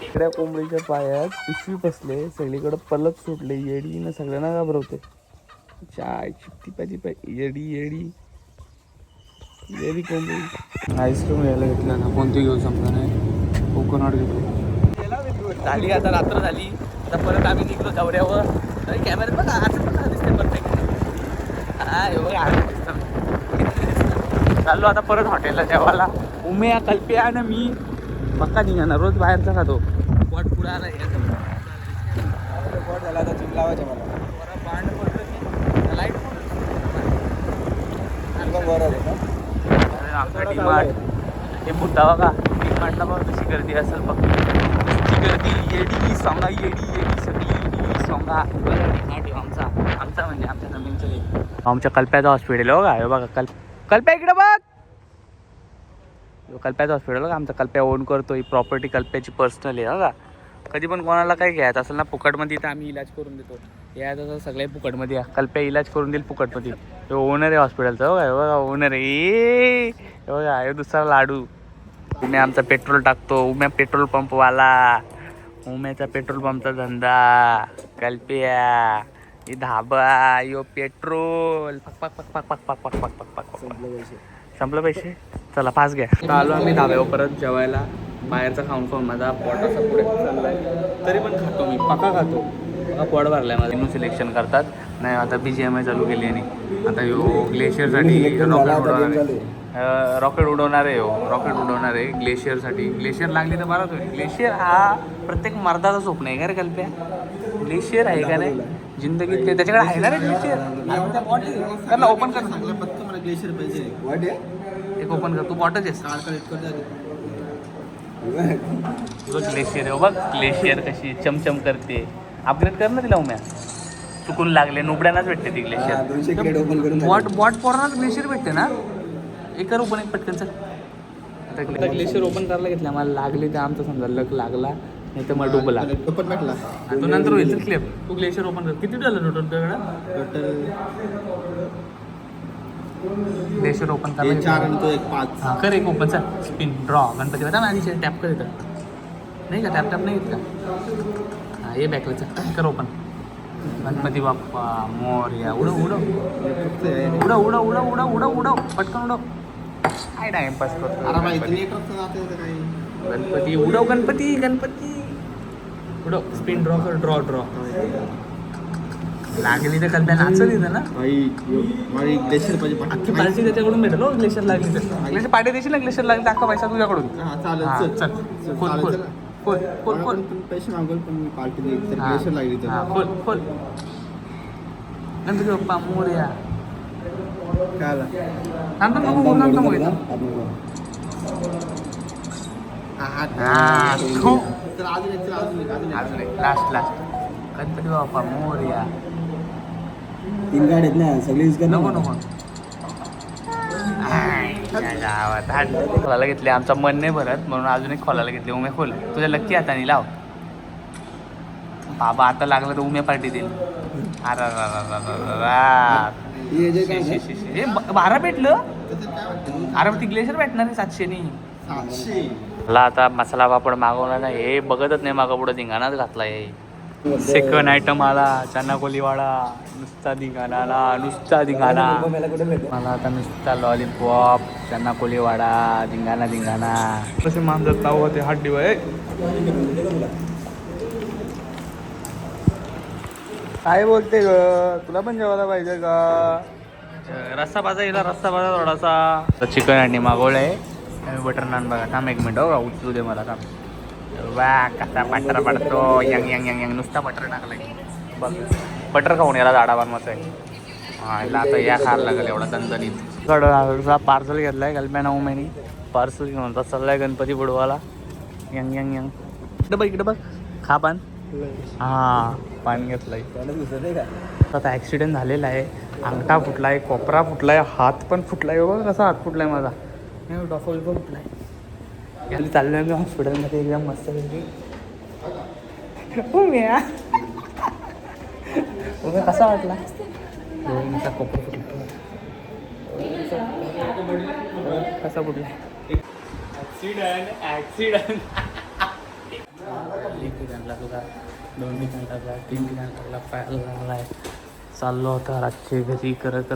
इकड्या कोंबडीच्या पायात पिशवी बसले, सगळीकडे पलक सुटले, येडीनं सगळ्यांना घाबरवते. चाय चिपटी पाहिजे येडी येडी येडी कोंबडी. आईस्क्रीम घ्यायला घेतला ना, कोणती घेऊ समजा नाही, कोकोनट घेतली. झाली आता रात्र झाली, आता परत आम्ही निघलो दौऱ्यावर. तरी कॅमेऱ्यात बघा असं बघा दिसते परफेक्ट. हा चाललो आता परत हॉटेलला जेवायला. उम्या कल्प्या आणि मी पक्का निघाणार, रोज बाहेरचा खातो. पोट पुढे आला पोट झाला, आता जिम लावायचं मला. बरं बांड पडलं लाईट आमचा डीमार्ट हे बुद्धा बघा. डीमार्टला बघा कशी गर्दी असेल बघ, कशी गर्दी. येडी सोंगा येडी येडी सगळी येडी सोंगा. डीमार्ट आमचा म्हणजे आमच्या जमीनचं आमच्या कल्प्याचं हॉस्पिटल आहे बघा. हे बघा कल्प्या इकडे बघ. कल्प्याचं हॉस्पिटल बघा, आमचा कल्प्या ओन करतो. ही प्रॉपर्टी कल्प्याची पर्सनल आहे बघा. कधी पण कोणाला काही घ्यायचं असेल ना फुकटमध्ये तर आम्ही इलाज करून देतो. यायचं सगळे फुकटमध्ये या. कल्प्या इलाज करून देईल फुकटमध्ये. हे ओनर आहे हॉस्पिटलचा बघा. हे बघा ओनर आहे. हे बघा हे दुसरा लाडू. उम्या आमचा पेट्रोल टाकतो. उम्या पेट्रोल पंपवाला. उम्याचा पेट्रोल पंपचा धंदा. कल्प्या ही धाबा यो पेट्रोल. पक पक पक पक पक पक पक पक पक पक. संपलं पैसे. चला पास घ्या. आलो आम्ही धाब्यावर परत जेवायला. बाहेरचा खाऊन खाऊन माझा पोट असा पुढे चाललाय, तरी पण खातो मी, पक्का खातो. बघा पोट भरलाय माझं. मेनू सिलेक्शन करतात नाही. आता BGMI चालू केली आणि आता यो ग्लेशियरसाठी रॉकेट उडवणार आहे. रॉकेट उडवणार आहे ग्लेशियरसाठी. ग्लेशियर लागली तर बराच होईल. ग्लेशियर हा प्रत्येक मर्दाचा स्वप्न आहे का रे कल्प्या? ग्लेशियर आहे का नाही जिंदगीत? त्याच्याकडे आहे ना रे ग्लेशियर? कर ना, ओपन कर. ग्लेशियर पाहिजे एक ओपन कर. तू बॉटच आहेस. ग्लेशियर आहे बघ. ग्लेशियर कशी चमचम करते. अपग्रेड कर ना तिला उम्या. चुकून लागले नुबड्यांनाच भेटते ती ग्लेशियर. बॉट पोरांनाच ग्लेशियर भेटते ना. एक कर ओपन, एक पटकन चल. आता ग्लेशियर ओपन करायला घेतला. मला लागली तर आमचा समजा लक लागला, नाही तर मग डुबला. तो नंतर होईल क्लिअर. तू ग्लेशियर ओपन कर. किती झालं टोटल तुझ्याकडं? ग्लेशियर ओपन करायला 4 आणि तो 1 5. हां कर एक ओपन. चल स्पिन ड्रॉ गणपती बघा. आधी टॅप कर इथं. नाही का टॅप नाही घेत का? हां ये बॅकला. चल कर ओपन. गणपती बाप्पा मोरया. उडव उडव उडव उडव उडव उडव उडव उडव पटकन उडव. काय टाइमपास करतो गणपती. उडव गणपती. गणपती उडव. स्पिन ड्रॉ कर. ड्रॉ लागली तर कल्प्या नाचल इथं ना. ग्लेशियर पाहिजे. अख्खी पार्टी त्याच्याकडून भेटेल. ग्लेशियर लागली तर ग्लेशियर पार्टी देशील ना. ग्लेशियर लागली तर अख्खा पैसा तुझ्याकडून. चालेल चल. खोल पैसे मागवल पण पार्टी देईल तर ग्लेशियर लागली तर. खोल गणपती बाप्पा मोरया. काय लास्ट गणपती बाप्पा मोरया. 3 गाड्या आहेत ना, सगळे नको खोलायला घेतले. आमचा मन नाही भरत म्हणून अजून एक खोलायला घेतले. उम्या खोल. तुझ्या लक्की हाताने लाव बाबा. आता लागलं तर उम्या पार्टी देईल. अरे 12 भेटलं. अरे ती ग्लेशियर भेटणार आहे 700. मला आता मसाला पापड मागवला नाही. हे बघतच नाही मागं पुढं धिंगाणाच घातला. हे सेकंड आयटम आला. चना कोलीवाडा. नुसता धिंगाणा. मला आता नुसता लॉलीपॉप, चना कोलीवाडा, धिंगाणा. कसे मांजर ताव होते हड्डी वय. काय बोलते ग? तुला पण जेवायला पाहिजे का? रस्सा भाजा येईल. रस्सा भाजा थोडासा. चिकन अंडी मागवलंय. बटर नान बघा. थांब 1 मिनिट. हो उचलू दे मला. थांब. वा कसा बटर पडतो. यंग नुसता बटर टाकलाय बघ. बटर खाऊन याला झाडा बनवायचं आहे. हा आता या खायला लागेल एवढा दणदणीत. पार्सल घेतलाय कल्प्याना उमेनी. पार्सल घेऊन तर चाललाय गणपती बुडवाला. यंग इकडे बघ. खा पान. हां पान घेतलाय. आता ॲक्सिडेंट झालेला आहे. अंगठा फुटलाय, कोपरा फुटलाय, हात पण फुटलाय. बघ कसा हात फुटलाय माझा. डॉक्टर पण फुटलाय. याला चाललोय मी हॉस्पिटलमध्ये एकदम मस्त पैकी. कसा वाटला? कोपरा फुटला. कसा फुटला? ऍक्सिडेंट ऍक्सिडेंट एक ठिकाण लागला, 2 ठिकाण लागला, 3 ठिकाण लागला, पायाला लागलाय. चाललो होता रातची घरी करत